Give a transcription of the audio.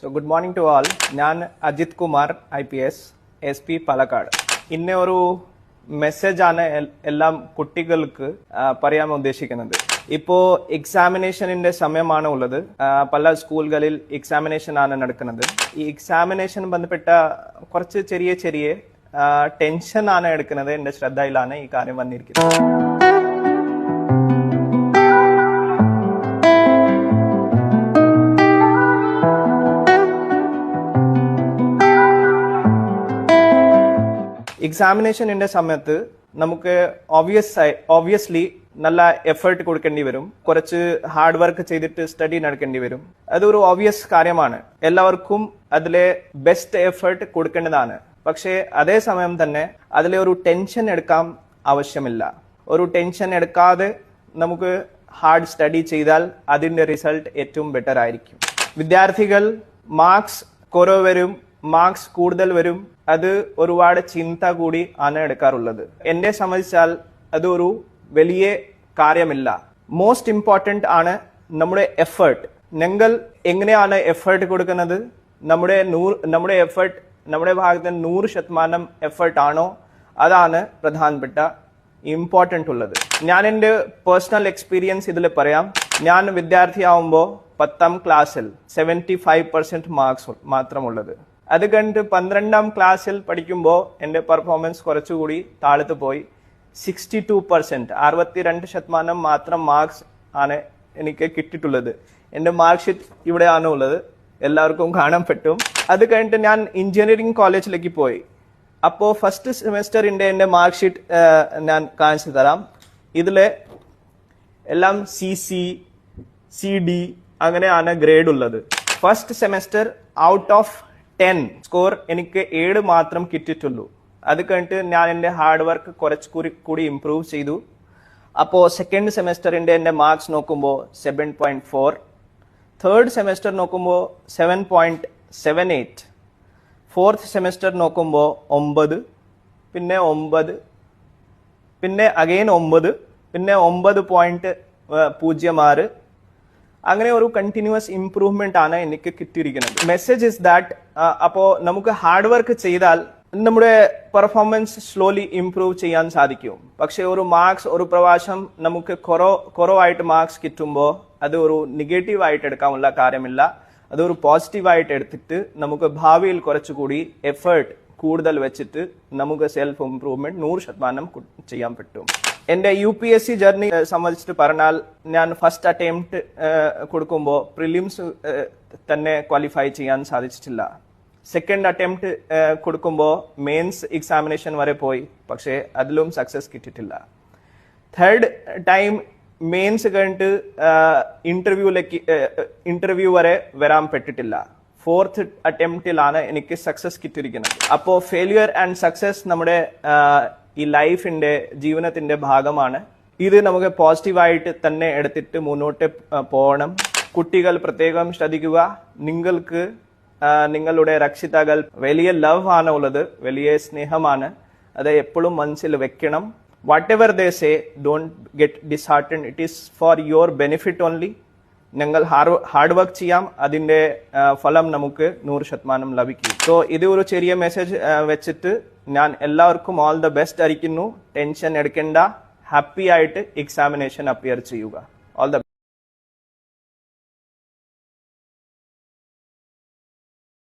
So good morning to all. ഞാൻ Ajith Kumar IPS SP Palakkad. ഇന്ന ഒരു മെസ്സേജ് ആണ് എല്ലാം കുട്ടികൾക്ക് പറയാൻ ഉദ്ദേശിക്കുന്നത്. ഇപ്പോൾ എക്സാമിനേഷനിന്റെ സമയമാണ് ഉള്ളത്. പല സ്കൂളുകളിൽ എക്സാമിനേഷൻ ആണ് നടക്കുന്നത്. ഈ എക്സാമിനേഷൻ ബന്ധപ്പെട്ട കുറച്ച് ചെറിയ ടെൻഷൻ ആണ് എടുക്കുന്നത്. എന്റെ ശ്രദ്ധയിലാണ് ഈ കാര്യം വന്നിരിക്കുന്നത്. എക്സാമിനേഷനിന്റെ സമയത്ത് നമുക്ക് ഓബ്വിയസ്ലി നല്ല എഫേർട്ട് കൊടുക്കേണ്ടി വരും. കുറച്ച് ഹാർഡ് വർക്ക് ചെയ്തിട്ട് സ്റ്റഡി നടക്കേണ്ടി വരും. അതൊരു ഓബ്വിയസ് കാര്യമാണ്. എല്ലാവർക്കും അതിലെ ബെസ്റ്റ് എഫേർട്ട് കൊടുക്കേണ്ടതാണ്. പക്ഷേ അതേ സമയം തന്നെ അതിലെ ഒരു ടെൻഷൻ എടുക്കാൻ ആവശ്യമില്ല. ഒരു ടെൻഷൻ എടുക്കാതെ നമുക്ക് ഹാർഡ് സ്റ്റഡി ചെയ്താൽ അതിന്റെ റിസൾട്ട് ഏറ്റവും ബെറ്റർ ആയിരിക്കും. വിദ്യാർത്ഥികൾ മാർക്സ് കുറവ് വരും, മാർക്സ് കൂടുതൽ വരും, അത് ഒരുപാട് ചിന്ത കൂടി ആണ് എടുക്കാറുള്ളത്. എന്നെ സംബന്ധിച്ചാൽ അതൊരു വലിയ കാര്യമില്ല. മോസ്റ്റ് ഇമ്പോർട്ടന്റ് ആണ് നമ്മുടെ എഫേർട്ട്. നിങ്ങൾ എങ്ങനെയാണ് എഫേർട്ട് കൊടുക്കുന്നത്? നമ്മുടെ എഫേർട്ട് നമ്മുടെ ഭാഗത്ത് 100% എഫേർട്ട് ആണോ? അതാണ് പ്രധാനപ്പെട്ട ഇമ്പോർട്ടന്റ് ഉള്ളത്. ഞാൻ എൻ്റെ പേഴ്സണൽ എക്സ്പീരിയൻസ് ഇതിൽ പറയാം. ഞാൻ വിദ്യാർത്ഥിയാവുമ്പോൾ 10ാം ക്ലാസ്സിൽ 75% മാർക്സ് മാത്രമുള്ളത്. അത് കണ്ട് 12ാം ക്ലാസ്സിൽ പഠിക്കുമ്പോൾ എൻ്റെ പെർഫോമൻസ് കുറച്ചുകൂടി താഴത്ത് പോയി. 62%, 62% മാത്രം മാർക്സ് ആണ് എനിക്ക് കിട്ടിയിട്ടുള്ളത്. എൻ്റെ മാർക്ക് ഷീറ്റ് ഇവിടെയാണ് ഉള്ളത്, എല്ലാവർക്കും കാണാൻ പറ്റും. അത് കഴിഞ്ഞിട്ട് ഞാൻ എഞ്ചിനീയറിംഗ് കോളേജിലേക്ക് പോയി. അപ്പോൾ ഫസ്റ്റ് സെമസ്റ്ററിൻ്റെ എൻ്റെ മാർക്ക് ഷീറ്റ് ഞാൻ കാണിച്ചു തരാം. ഇതിലെ എല്ലാം CC, CD അങ്ങനെയാണ് ഗ്രേഡ് ഉള്ളത്. First semester out of 10 score എനിക്ക് 7 മാത്രം കിട്ടിയിട്ടുള്ളൂ. അത് കഴിഞ്ഞിട്ട് ഞാൻ എൻ്റെ ഹാർഡ് വർക്ക് കുറച്ചുകൂടി ഇംപ്രൂവ് ചെയ്തു. അപ്പോൾ സെക്കൻഡ് സെമസ്റ്ററിൻ്റെ എൻ്റെ മാർക്സ് നോക്കുമ്പോൾ 7.4, തേർഡ് സെമസ്റ്റർ നോക്കുമ്പോൾ 7.78, ഫോർത്ത് സെമസ്റ്റർ നോക്കുമ്പോൾ 9, പിന്നെ 9, പിന്നെ അഗെയിൻ 9, പിന്നെ 9.06. അങ്ങനെ ഒരു കണ്ടിന്യൂസ് ഇംപ്രൂവ്മെന്റ് ആണ് എനിക്ക് കിട്ടിയിരിക്കുന്നത്. മെസ്സേജ് ഇസ് ദാറ്റ് അപ്പോൾ നമുക്ക് ഹാർഡ് വർക്ക് ചെയ്താൽ നമ്മുടെ പെർഫോമൻസ് സ്ലോലി ഇംപ്രൂവ് ചെയ്യാൻ സാധിക്കും. പക്ഷെ ഒരു പ്രാവശ്യം നമുക്ക് കുറവായിട്ട് മാർക്സ് കിട്ടുമ്പോൾ അത് ഒരു നെഗറ്റീവ് ആയിട്ട് എടുക്കാനുള്ള കാര്യമില്ല. അതൊരു പോസിറ്റീവായിട്ട് എടുത്തിട്ട് നമുക്ക് ഭാവിയിൽ കുറച്ചുകൂടി എഫേർട്ട് കൂടുതൽ വെച്ചിട്ട് നമുക്ക് സെൽഫ് ഇംപ്രൂവ്മെന്റ് 100% ചെയ്യാൻ പറ്റും. എൻ്റെ UPSC ജേർണി സംബന്ധിച്ചിട്ട് പറഞ്ഞാൽ ഞാൻ ഫസ്റ്റ് അറ്റംപ്റ്റ് കൊടുക്കുമ്പോൾ പ്രിലിംസ് തന്നെ ക്വാളിഫൈ ചെയ്യാൻ സാധിച്ചിട്ടില്ല. സെക്കൻഡ് അറ്റംപ്റ്റ് കൊടുക്കുമ്പോൾ മെയിൻസ് എക്സാമിനേഷൻ വരെ പോയി, പക്ഷേ അതിലും സക്സസ് കിട്ടിയിട്ടില്ല. തേർഡ് ടൈം മെയിൻസ് കഴിഞ്ഞിട്ട് ഇന്റർവ്യൂ വരെ വരാൻ പറ്റിട്ടില്ല. ഫോർത്ത് അറ്റംപ്റ്റിലാണ് എനിക്ക് സക്സസ് കിട്ടിയിരിക്കുന്നത്. അപ്പോൾ ഫെയിലിയർ ആൻഡ് സക്സസ് നമ്മുടെ ഈ ലൈഫിന്റെ ജീവിതത്തിന്റെ ഭാഗമാണ്. ഇത് നമുക്ക് പോസിറ്റീവായിട്ട് തന്നെ എടുത്തിട്ട് മുന്നോട്ട് പോകണം. കുട്ടികൾ പ്രത്യേകം ശ്രദ്ധിക്കുക. നിങ്ങൾക്ക് നിങ്ങളുടെ രക്ഷിതാക്കൾ വലിയ ലവ് ആണ് ഉള്ളത്, വലിയ സ്നേഹമാണ്. അത് എപ്പോഴും മനസ്സിൽ വെക്കണം. Whatever they say, don't get disheartened. It is for your benefit only. ഞങ്ങൾ ഹാർഡ് വർക്ക് ചെയ്യാം, അതിന്റെ ഫലം നമുക്ക് 100% ലഭിക്കും. സോ ഇത് ഒരു ചെറിയ മെസ്സേജ് വെച്ചിട്ട് ഞാൻ എല്ലാവർക്കും ഓൾ ദ ബെസ്റ്റ് അറിയിക്കുന്നു. ടെൻഷൻ എടുക്കേണ്ട, ഹാപ്പി ആയിട്ട് എക്സാമിനേഷൻ അപ്പിയർ ചെയ്യുക.